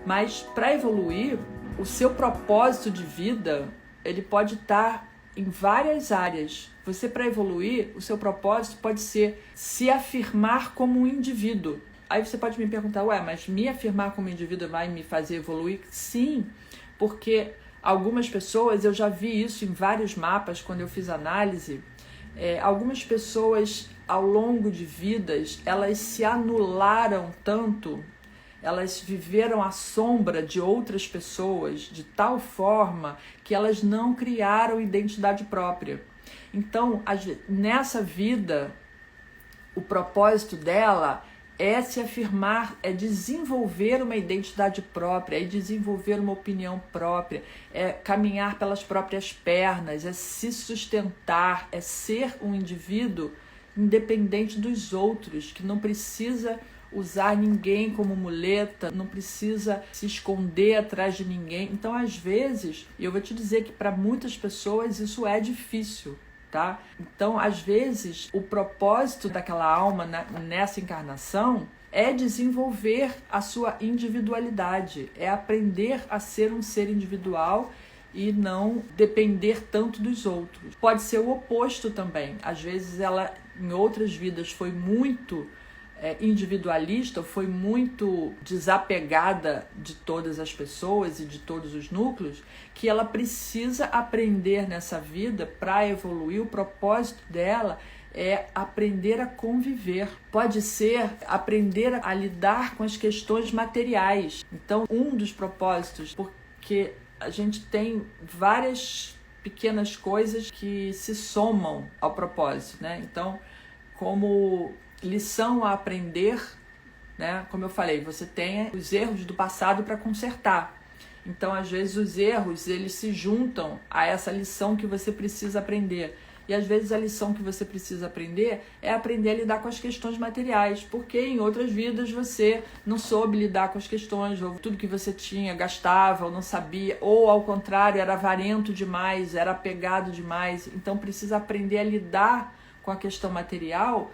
Mas para evoluir, o seu propósito de vida, ele pode estar em várias áreas. Você, para evoluir, o seu propósito pode ser se afirmar como um indivíduo. Aí você pode me perguntar, mas me afirmar como indivíduo vai me fazer evoluir? Sim, porque algumas pessoas, eu já vi isso em vários mapas quando eu fiz análise, algumas pessoas ao longo de vidas, elas se anularam tanto, elas viveram à sombra de outras pessoas de tal forma que elas não criaram identidade própria. Então, nessa vida, o propósito dela é se afirmar, é desenvolver uma identidade própria, é desenvolver uma opinião própria, é caminhar pelas próprias pernas, é se sustentar, é ser um indivíduo independente dos outros, que não precisa usar ninguém como muleta, não precisa se esconder atrás de ninguém. Então, às vezes, eu vou te dizer que para muitas pessoas isso é difícil. Tá? Então, às vezes, o propósito daquela alma nessa encarnação é desenvolver a sua individualidade, é aprender a ser um ser individual e não depender tanto dos outros. Pode ser o oposto também. Às vezes, ela, em outras vidas, foi muito individualista, foi muito desapegada de todas as pessoas e de todos os núcleos, que ela precisa aprender nessa vida para evoluir. O propósito dela é aprender a conviver. Pode ser aprender a lidar com as questões materiais. Então, um dos propósitos, porque a gente tem várias pequenas coisas que se somam ao propósito, né? Então, como lição a aprender, né? Como eu falei, você tem os erros do passado para consertar. Então, às vezes, os erros, eles se juntam a essa lição que você precisa aprender. E, às vezes, a lição que você precisa aprender é aprender a lidar com as questões materiais, porque em outras vidas você não soube lidar com as questões, ou tudo que você tinha gastava, ou não sabia, ou, ao contrário, era avarento demais, era apegado demais. Então, precisa aprender a lidar com a questão material,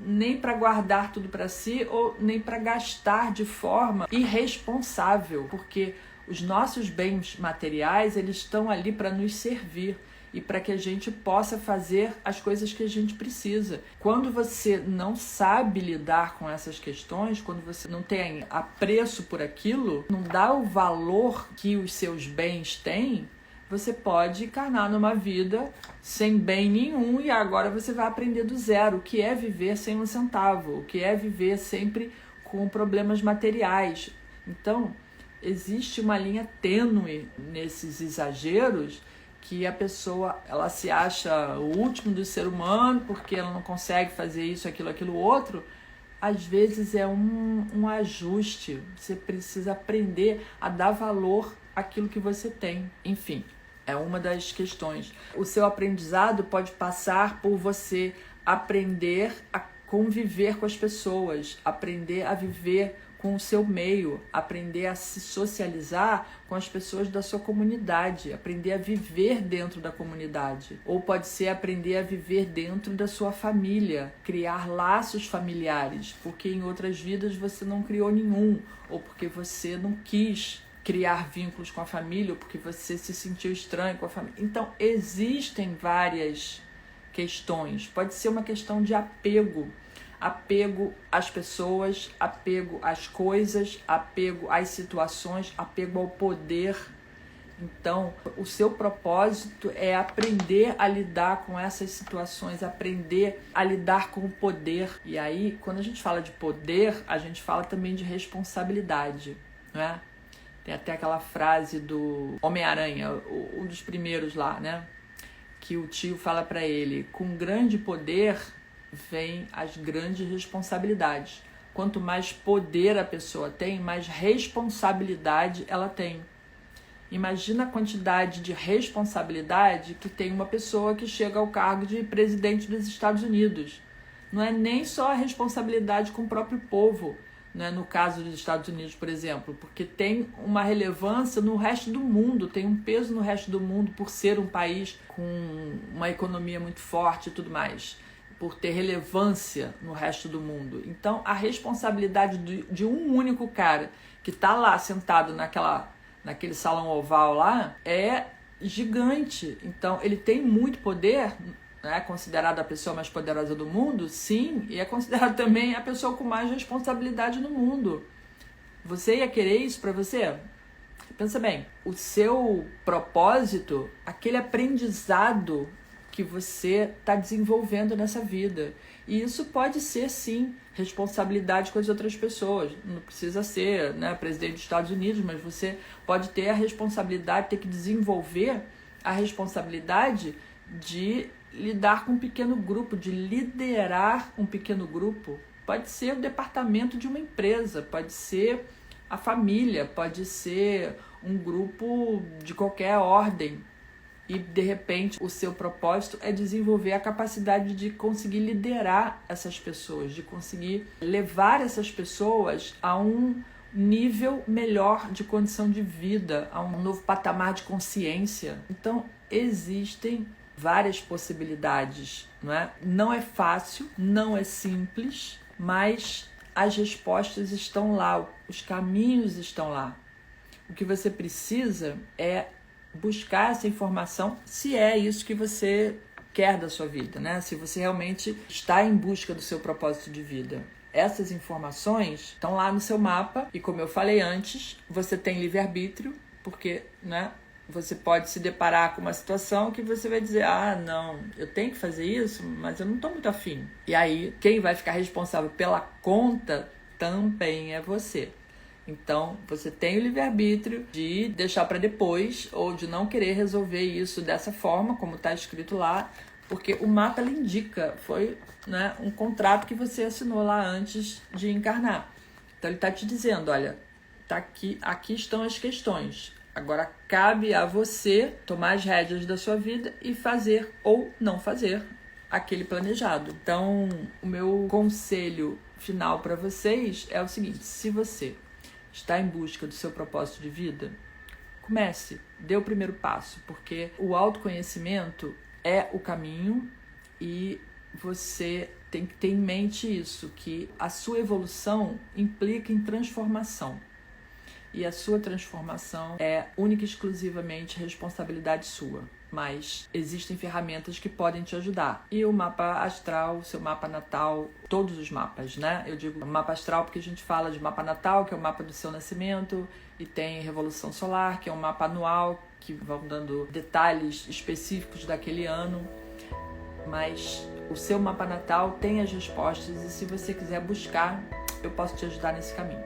nem para guardar tudo para si ou nem para gastar de forma irresponsável, porque os nossos bens materiais, eles estão ali para nos servir e para que a gente possa fazer as coisas que a gente precisa. Quando você não sabe lidar com essas questões, quando você não tem apreço por aquilo, não dá o valor que os seus bens têm, você pode encarnar numa vida sem bem nenhum e agora você vai aprender do zero o que é viver sem um centavo, o que é viver sempre com problemas materiais. Então, existe uma linha tênue nesses exageros que a pessoa ela se acha o último do ser humano porque ela não consegue fazer isso, aquilo, outro. Às vezes é um ajuste, você precisa aprender a dar valor àquilo que você tem. Enfim, é uma das questões. O seu aprendizado pode passar por você aprender a conviver com as pessoas, aprender a viver com o seu meio, aprender a se socializar com as pessoas da sua comunidade, aprender a viver dentro da comunidade. Ou pode ser aprender a viver dentro da sua família, criar laços familiares, porque em outras vidas você não criou nenhum, ou porque você não quis criar vínculos com a família, ou porque você se sentiu estranho com a família. Então, existem várias questões. Pode ser uma questão de apego às pessoas, apego às coisas, apego às situações, apego ao poder. Então, o seu propósito é aprender a lidar com essas situações, aprender a lidar com o poder. E aí, quando a gente fala de poder, a gente fala também de responsabilidade, não é? Tem até aquela frase do Homem-Aranha, um dos primeiros lá, né? Que o tio fala para ele: com grande poder vem as grandes responsabilidades. Quanto mais poder a pessoa tem, mais responsabilidade ela tem. Imagina a quantidade de responsabilidade que tem uma pessoa que chega ao cargo de presidente dos Estados Unidos. Não é nem só a responsabilidade com o próprio povo, né? No caso dos Estados Unidos, por exemplo, porque tem uma relevância no resto do mundo, tem um peso no resto do mundo por ser um país com uma economia muito forte e tudo mais, por ter relevância no resto do mundo. Então, a responsabilidade de um único cara que está lá sentado naquele salão oval lá, é gigante. Então, ele tem muito poder, é considerado a pessoa mais poderosa do mundo, sim, e é considerado também a pessoa com mais responsabilidade no mundo. Você ia querer isso para você? Pensa bem, o seu propósito, aquele aprendizado que você está desenvolvendo nessa vida. E isso pode ser, sim, responsabilidade com as outras pessoas. Não precisa ser, né, presidente dos Estados Unidos, mas você pode ter a responsabilidade, ter que desenvolver a responsabilidade de lidar com um pequeno grupo, de liderar um pequeno grupo. Pode ser o departamento de uma empresa, pode ser a família, pode ser um grupo de qualquer ordem. E, de repente, o seu propósito é desenvolver a capacidade de conseguir liderar essas pessoas, de conseguir levar essas pessoas a um nível melhor de condição de vida, a um novo patamar de consciência. Então, existem várias possibilidades, não é? Não é fácil, não é simples, mas as respostas estão lá, os caminhos estão lá. O que você precisa é buscar essa informação, se é isso que você quer da sua vida, né? Se você realmente está em busca do seu propósito de vida. Essas informações estão lá no seu mapa e, como eu falei antes, você tem livre-arbítrio, porque, né, você pode se deparar com uma situação que você vai dizer, não, eu tenho que fazer isso, mas eu não estou muito afim. E aí, quem vai ficar responsável pela conta também é você. Então, você tem o livre-arbítrio de deixar para depois ou de não querer resolver isso dessa forma, como está escrito lá, porque o mapa ele indica, foi, né, um contrato que você assinou lá antes de encarnar. Então, ele está te dizendo, olha, tá aqui estão as questões. Agora, cabe a você tomar as rédeas da sua vida e fazer ou não fazer aquele planejado. Então, o meu conselho final para vocês é o seguinte: se você está em busca do seu propósito de vida, comece, dê o primeiro passo, porque o autoconhecimento é o caminho e você tem que ter em mente isso, que a sua evolução implica em transformação. E a sua transformação é única e exclusivamente responsabilidade sua. Mas existem ferramentas que podem te ajudar. E o mapa astral, o seu mapa natal, todos os mapas, né? Eu digo mapa astral porque a gente fala de mapa natal, que é o mapa do seu nascimento, e tem Revolução Solar, que é um mapa anual, que vão dando detalhes específicos daquele ano. Mas o seu mapa natal tem as respostas e se você quiser buscar, eu posso te ajudar nesse caminho.